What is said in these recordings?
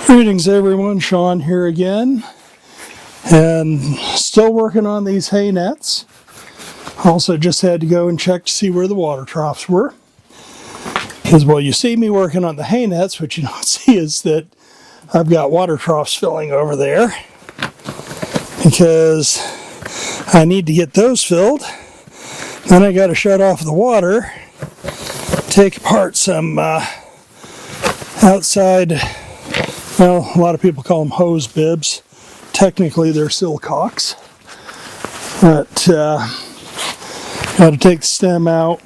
Greetings everyone, Sean here again, and still working on these hay nets. Also just had to go and check to see where the water troughs were. Because, well, you see me working on the hay nets, what you don't see is that I've got water troughs filling over there. Because I need to get those filled. Then I got to shut off the water, take apart some outside, well, a lot of people call them hose bibs. Technically they're silcocks. But got to take the stem out,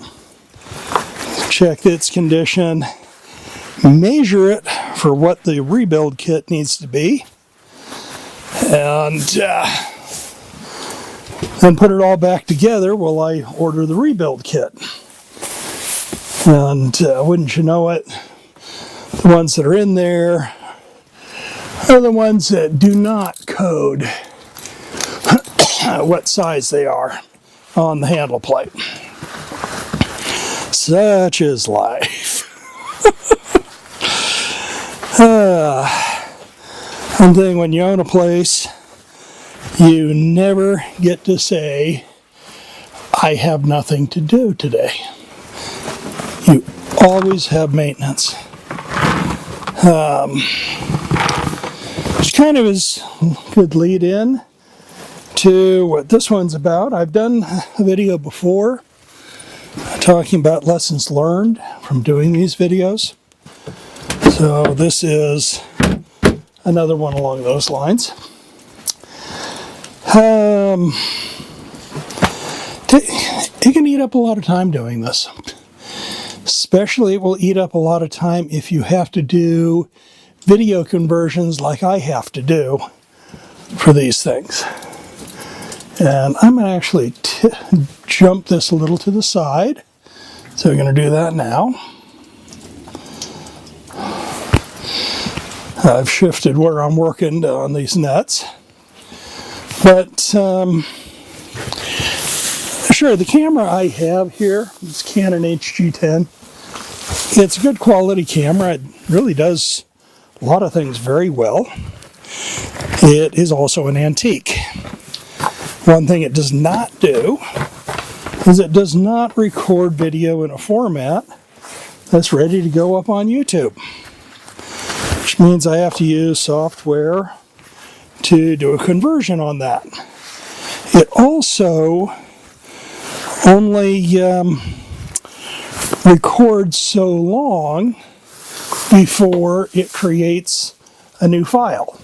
check its condition, measure it for what the rebuild kit needs to be, and then put it all back together while I order the rebuild kit. And wouldn't you know it, the ones that are in there are the ones that do not code what size they are on the handle plate. Such is life. One thing, when you own a place, you never get to say, I have nothing to do today. You always have maintenance. Which kind of is a good lead in to what this one's about. I've done a video before talking about lessons learned from doing these videos. So this is another one along those lines. It can eat up a lot of time doing this. Especially it will eat up a lot of time if you have to do video conversions like I have to do for these things. And I'm going to actually jump this a little to the side. So we're going to do that now. I've shifted where I'm working on these nets. But sure, the camera I have here is Canon HG10. It's a good quality camera. It really does a lot of things very well. It is also an antique. One thing it does not do is it does not record video in a format that's ready to go up on YouTube. Which means I have to use software to do a conversion on that. It also only records so long before it creates a new file.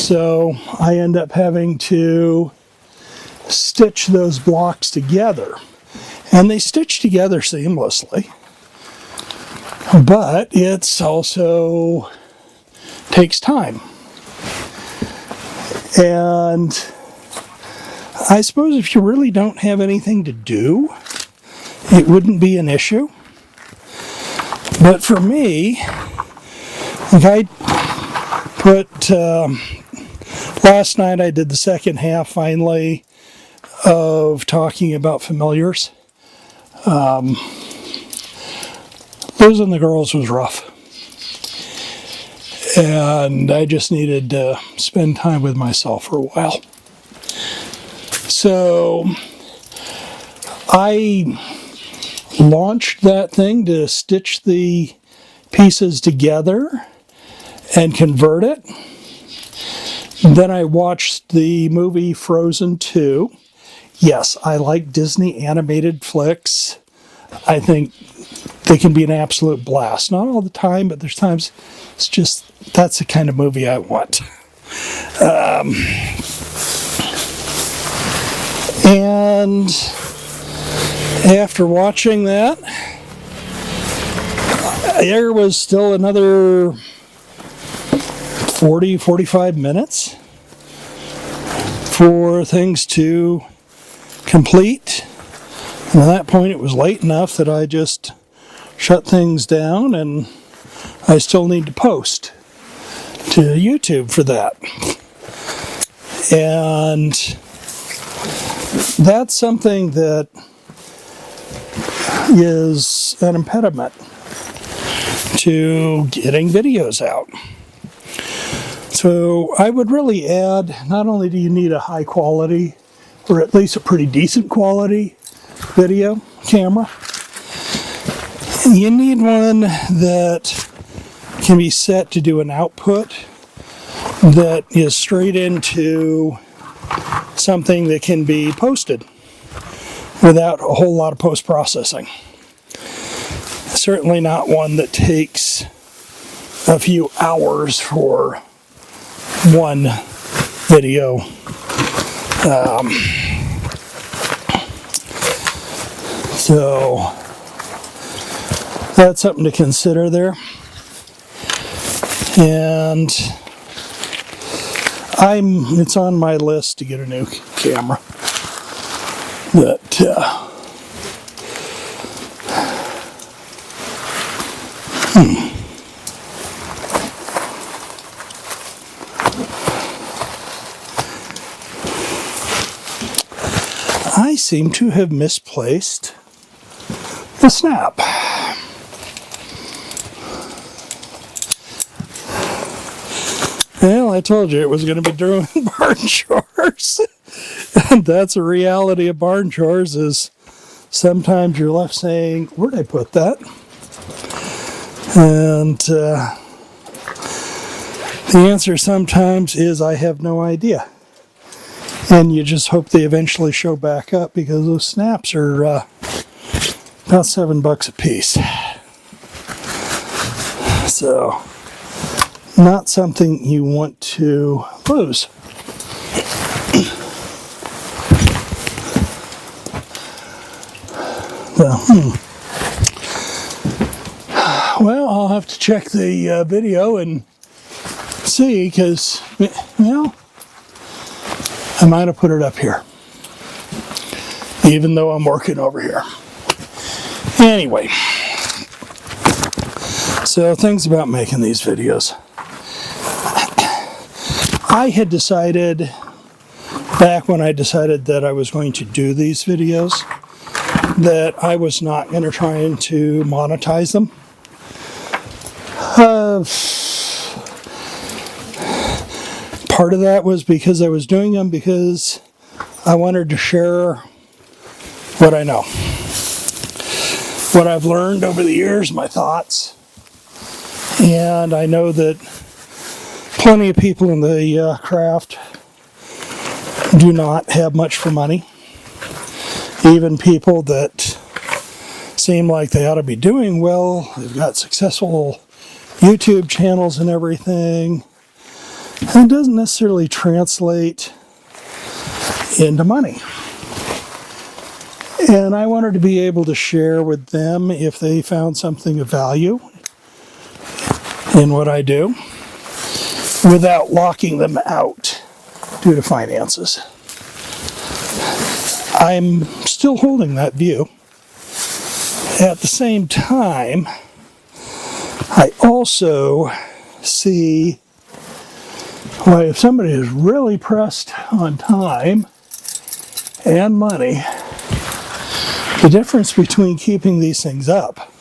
So I end up having to stitch those blocks together. And they stitch together seamlessly. But it's also takes time. And I suppose if you really don't have anything to do, it wouldn't be an issue. But for me, like I put, last night I did the second half finally of talking about familiars. Losing the girls was rough. And I just needed to spend time with myself for a while. So I launched that thing to stitch the pieces together and convert it. Then I watched the movie Frozen 2. Yes, I like Disney animated flicks. I think they can be an absolute blast. Not all the time, but there's times it's just, that's the kind of movie I want. And after watching that, there was still another 40-45 minutes for things to complete. And at that point it was late enough that I just shut things down, and I still need to post to YouTube for that. And that's something that is an impediment to getting videos out. So I would really add, not only do you need a high quality, or at least a pretty decent quality video camera, you need one that can be set to do an output that is straight into something that can be posted without a whole lot of post-processing. Certainly not one that takes a few hours for one video. So that's something to consider there. And it's on my list to get a new camera. But I seem to have misplaced the snap. Well, I told you it was going to be doing barn chores. And that's a reality of barn chores, is sometimes you're left saying, where'd I put that? And the answer sometimes is, I have no idea. And you just hope they eventually show back up, because those snaps are about $7 a piece. So, not something you want to lose. Well, I'll have to check the video and see, because, well, I might have put it up here, even though I'm working over here. Anyway, so things about making these videos. I had decided, back when I decided that I was going to do these videos, that I was not going to try to monetize them. Part of that was because I was doing them because I wanted to share what I know, what I've learned over the years, my thoughts. And I know that plenty of people in the craft do not have much for money. Even people that seem like they ought to be doing well, they've got successful YouTube channels and everything, and it doesn't necessarily translate into money. And I wanted to be able to share with them if they found something of value in what I do, without locking them out due to finances. I'm still holding that view. At the same time, I also see why, if somebody is really pressed on time and money, the difference between keeping these things up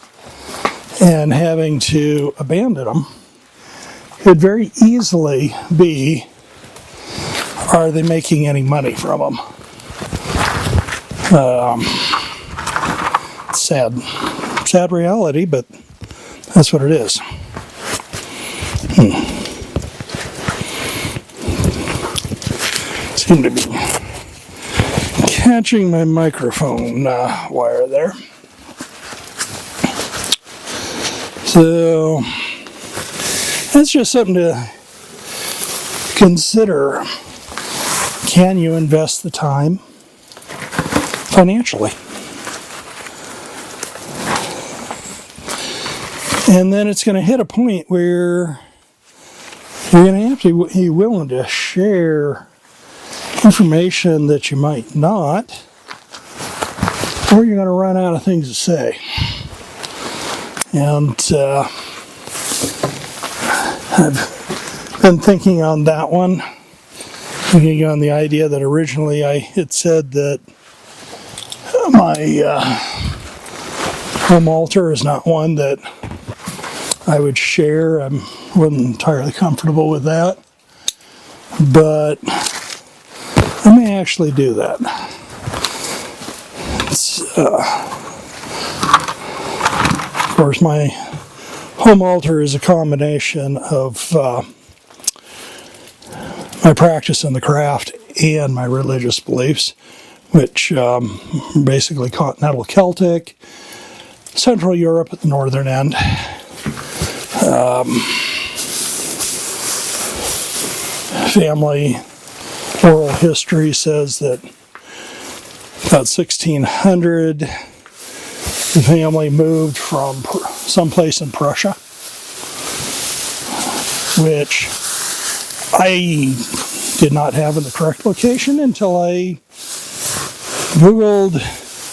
and having to abandon them could very easily be, are they making any money from them? Sad reality, but that's what it is. Seem to be catching my microphone wire there. So that's just something to consider. Can you invest the time financially? And then it's going to hit a point where you're going to have to be willing to share information that you might not, or you're going to run out of things to say. And I've been thinking on that one, thinking on the idea that originally I had said that my home altar is not one that I would share. I wasn't entirely comfortable with that. but I may actually do that. Of course, my home altar is a combination of my practice in the craft and my religious beliefs, which basically continental Celtic, Central Europe at the northern end. Family oral history says that about 1600 the family moved from someplace in Prussia, which I did not have in the correct location until I Googled,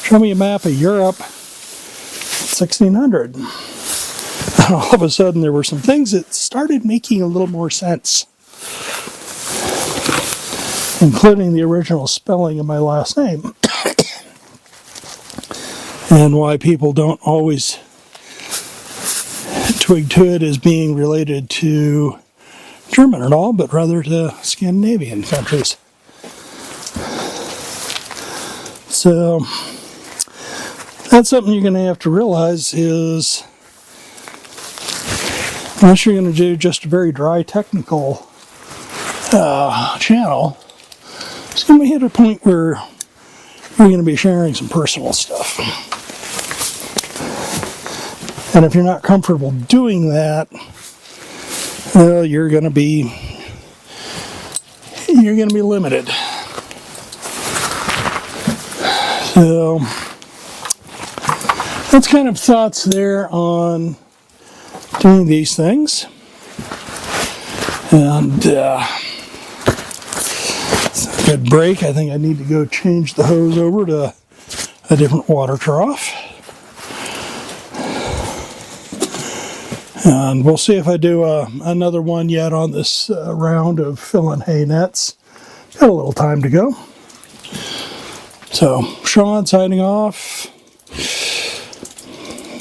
show me a map of Europe, 1600. And all of a sudden there were some things that started making a little more sense, including the original spelling of my last name, and why people don't always twig to it as being related to German at all, but rather to Scandinavian countries. So that's something you're going to have to realize is, unless you're going to do just a very dry technical channel, it's going to hit a point where you're going to be sharing some personal stuff. And if you're not comfortable doing that, well, you're going to be limited. So that's kind of thoughts there on doing these things. And it's a good break. I think I need to go change the hose over to a different water trough. And we'll see if I do another one yet on this round of filling hay nets. Got a little time to go. So, Sean signing off.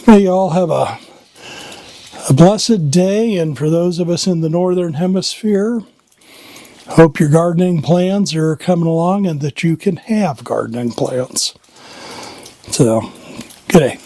May you all have a blessed day, and for those of us in the Northern Hemisphere, hope your gardening plans are coming along and that you can have gardening plans. So, good day.